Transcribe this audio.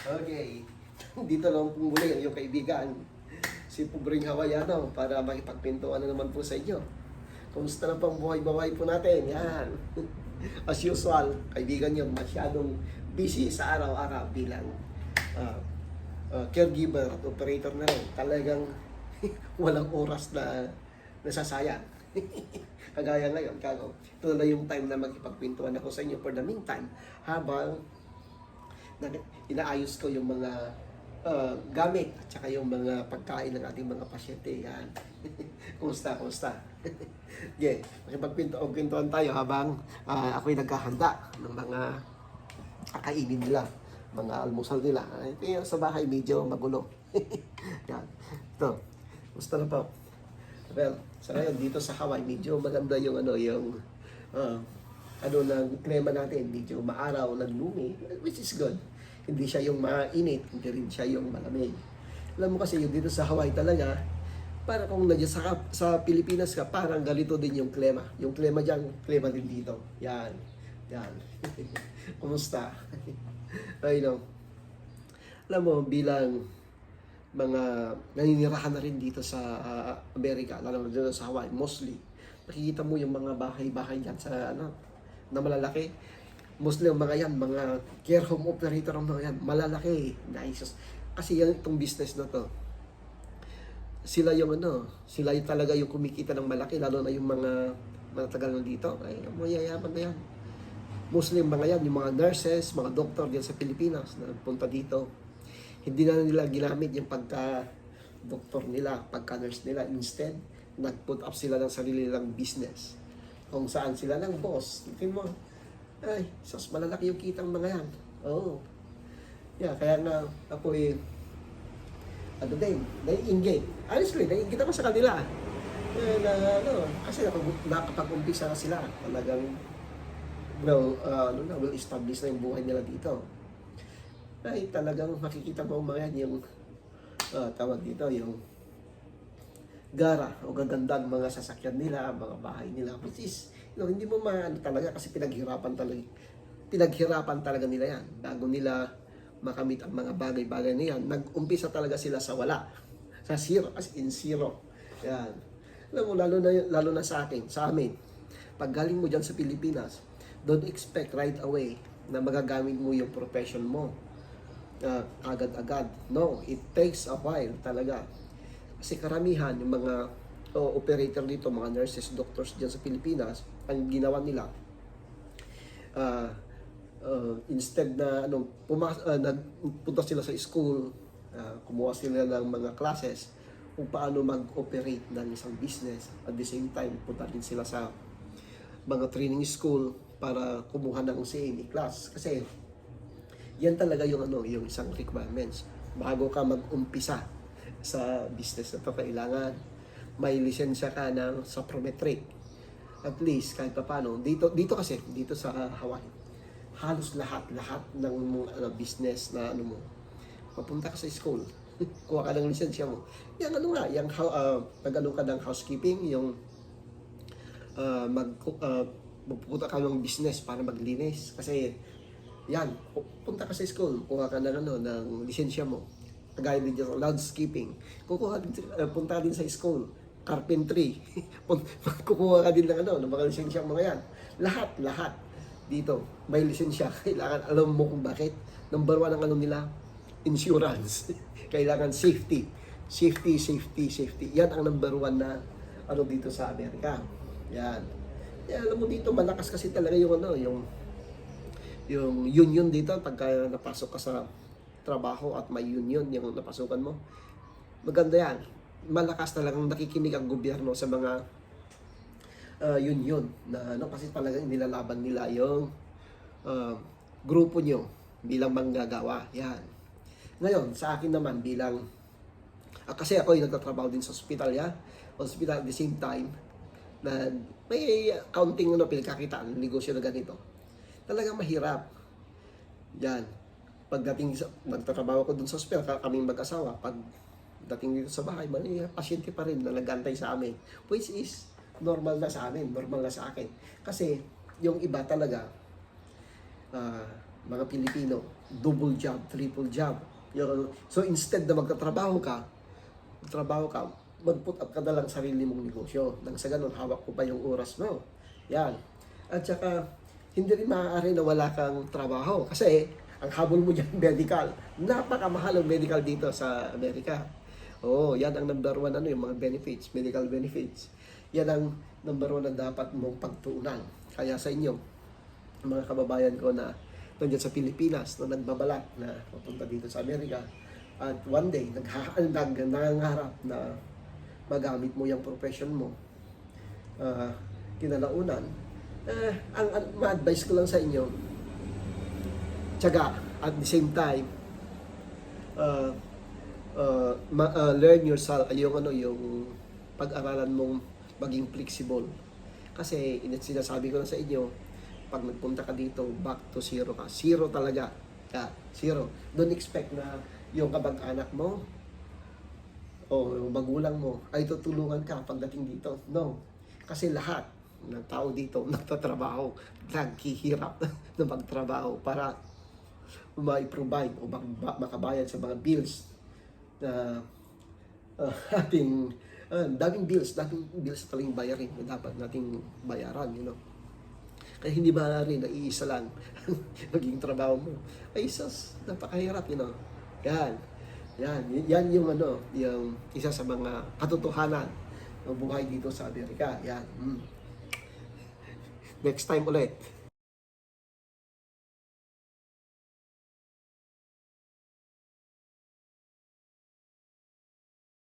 Okay. Dito lang po muli ang iyong kaibigan, si Pobreng Hawaiano, para makipagpintuan na naman po sa inyo. Kumusta na pang buhay-bahay po natin? Yan. As usual, kaibigan nyo, masyadong busy sa araw-araw bilang uh, caregiver at operator na rin. Talagang walang oras na nasasayang. Kagaya ngayon, ito na yung time na magkipagpintuan ako sa inyo for the meantime, habang inaayos ko yung mga gamit at saka yung mga pagkain ng ating mga pasyente. Yan. Kumusta? Okay, makipagpintuan tayo habang ako'y naghahanda ng mga kakainin nila, mga almusal nila. Ito yung sa bahay, medyo magulo. Yan. Ito, kumusta na po? Well, sa ngayon, dito sa Hawaii, medyo maganda yung ng klima natin, medyo maaraw, naglumi, which is good. Hindi siya yung mainit, hindi rin siya yung malamig. Alam mo kasi yung dito sa Hawaii talaga, para kung nandiyan sa Pilipinas ka, parang ganito din yung klima. Yung klima dyan, klima din dito. Yan. Kumusta? I know. Alam mo, bilang mga naninirahan na rin dito sa Amerika, lalo na dito sa Hawaii, mostly, nakikita mo yung mga bahay-bahay dyan sa na malalaki. Mostly ang mga yan, mga care home operator ang mga yan, malalaki, nice. Kasi yan itong business na to. Sila yung talaga yung kumikita ng malaki, lalo na yung mga tagal na dito, ay mayayaman na yan. Mostly ang mga yan, yung mga nurses, mga doctor diyan sa Pilipinas na nagpunta dito. Hindi na nila ginamit yung pagka-doktor nila, pagka-nurse nila. Instead, nag-put up sila ng sarili nilang business. Kung saan sila ng boss. Tingin mo, ay, sus, malalaki yung kitang mga yan. Oo. Yeah, kaya nga ako naiinggit. Honestly, naiinggit ako sa kanila. Kasi nakapag-umpisa na sila. Talagang, well-established na yung buhay nila dito. Ay, talagang makikita mo mga yan yung tawag dito, yung gara o gagandang mga sasakyan nila, mga bahay nila, which is, hindi mo talaga kasi pinaghirapan talaga nila yan. Bago nila makamit ang mga bagay-bagay na yan, nag-umpisa talaga sila sa wala. Sa zero, as in zero. Yan. Alam mo, lalo na sa amin, pag galing mo dyan sa Pilipinas, don't expect right away na magagamit mo yung profession mo. Agad-agad. No, it takes a while talaga. Kasi karamihan yung mga operator dito, mga nurses, doctors dyan sa Pilipinas, ang ginawa nila, instead na nagpunta sila sa school, kumuha sila ng mga classes kung paano mag-operate ng isang business. At the same time, punta din sila sa mga training school para kumuha ng CNA class. Kasi yan talaga yung yung isang requirements. Bago ka mag-umpisa sa business na to, kailangan may lisensya ka ng saprometric. At least kahit paano dito kasi dito sa Hawaii, halos lahat ng business na mo, papunta ka sa school. Kuha ka ng lisensya mo. Yan yung pag ka ng housekeeping, yung magpupunta ka ng business para maglinis. Kasi yan, punta ka sa school, kuha ka ng lisensya mo. Kagaya din sa landscaping, punta din sa school, carpentry, kukuha ka din ng mga lisensya mga yan. Lahat dito, may lisensya. Kailangan, alam mo kung bakit. Number 1 ang nila, insurance. Kailangan safety. Yan ang number 1 na dito sa Amerika. Yan. Alam mo dito, malakas kasi talaga yung union dito. Pagka napasok ka sa trabaho at may union yung napasukan mo, maganda yan. Malakas talagang nakikinig ang gobyerno sa mga union na kasi talagang nilalaban nila yung grupo nyo bilang manggagawa. Yan. Ngayon, sa akin naman bilang kasi ako yung nagtatrabaho din sa hospital at the same time na may accounting pinagkakitaan, negosyo na ganito. Talagang mahirap. Yan. Pagdating nagtatrabaho ko dun sa hospital, kaming mag-asawa, pagdating dito sa bahay, may pasyente pa rin na nagantay sa amin. Which is normal na sa amin, normal na sa akin. Kasi yung iba talaga, mga Pilipino, double job, triple job. So instead na magtatrabaho ka, mag-put up ka na lang sarili mong negosyo. Nang sa ganun, hawak ko pa yung oras mo. Yan. At saka, hindi rin maaari na wala kang trabaho. Kasi, ang habol mo dyan, medical. Napakamahal ang medical dito sa Amerika. Oo, yan ang number one, yung mga benefits, medical benefits. Yan ang number one na dapat mong pagtuunan. Kaya sa inyo, mga kababayan ko na nandiyan sa Pilipinas, na nagbabalak na papunta dito sa Amerika, at one day, nangangarap na magamit mo yung profession mo, kinalaunan, ang ma-advise ko lang sa inyo, tiyaga, at the same time, learn yourself, yung pag-aralan mong maging flexible. Kasi, sinasabi ko lang sa inyo, pag nagpunta ka dito, back to zero ka. Zero talaga. Zero. Don't expect na yung kamag-anak mo o yung magulang mo ay tutulungan ka pagdating dito. No. Kasi lahat ng tao dito nagtatrabaho, naghihirap na magtrabaho para ma-provide o makabayad sa mga bills na daming bills talagang bayarin na dapat nating bayaran, Kaya hindi ba rin na iisa lang maging trabaho mo. Ay, napakahirap, Yan yung yung isa sa mga katotohanan ng buhay dito sa Amerika. Yan. Next time ulit.